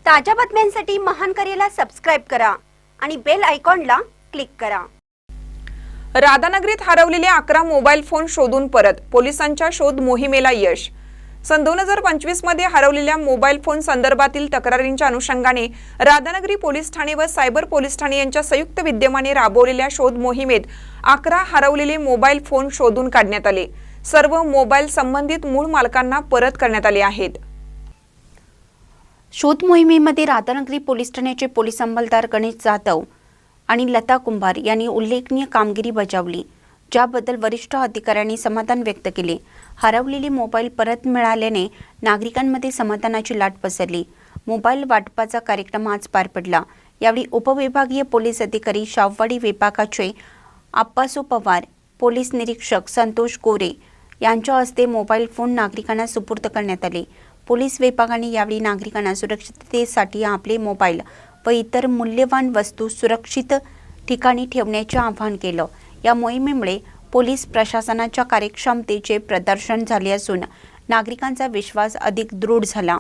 ताज्या बातम्यांसाठी महान करेला सबस्क्राइब करा आणि बेल आयकॉनला क्लिक करा। राधानगरीत हरवलेले 11 मोबाईल फोन शोधून परत, पोलिसांच्या शोध मोहिमेला यश। सन 2025 मध्ये हरवलेल्या मोबाईल फोन संदर्भातील तक्रारींच्या अनुषंगाने राधानगरी पोलीस ठाणे व सायबर पोलीस ठाणे यांच्या संयुक्त विद्यमाने राबवलेल्या शोध मोहिमेत 11 हरवलेले मोबाईल फोन शोधून काढण्यात आले। सर्व मोबाईल संबंधित मूळ मालकांना परत करण्यात आले आहेत। शोध मोहिमेमध्ये राधानगरी पोलीस ठाण्याचे पोलीस अंमलदार गणेश जाधव आणि लता कुंभार यांनी उल्लेखनीय कामगिरी बजावली, ज्याबद्दल वरिष्ठ अधिकाऱ्यांनी समाधान व्यक्त केले। हरवलेले मोबाईल परत मिळाल्याने नागरिकांमध्ये समाधानाची लाट पसरली। मोबाईल वाटपाचा कार्यक्रम आज पार पडला। यावेळी उपविभागीय पोलीस अधिकारी शाववाडी विभागाचे आप्पासू पवार, पोलीस निरीक्षक संतोष गोरे यांच्या हस्ते मोबाईल फोन नागरिकांना सुपूर्द करण्यात आले। पोलीस विभागाने यावेळी नागरिकांना सुरक्षिततेसाठी आपले मोबाईल व इतर मूल्यवान वस्तू सुरक्षित ठिकाणी ठेवण्याचे आवाहन केलं। या मोहिमेमुळे पोलीस प्रशासनाच्या कार्यक्षमतेचे प्रदर्शन झाले असून नागरिकांचा विश्वास अधिक दृढ झाला।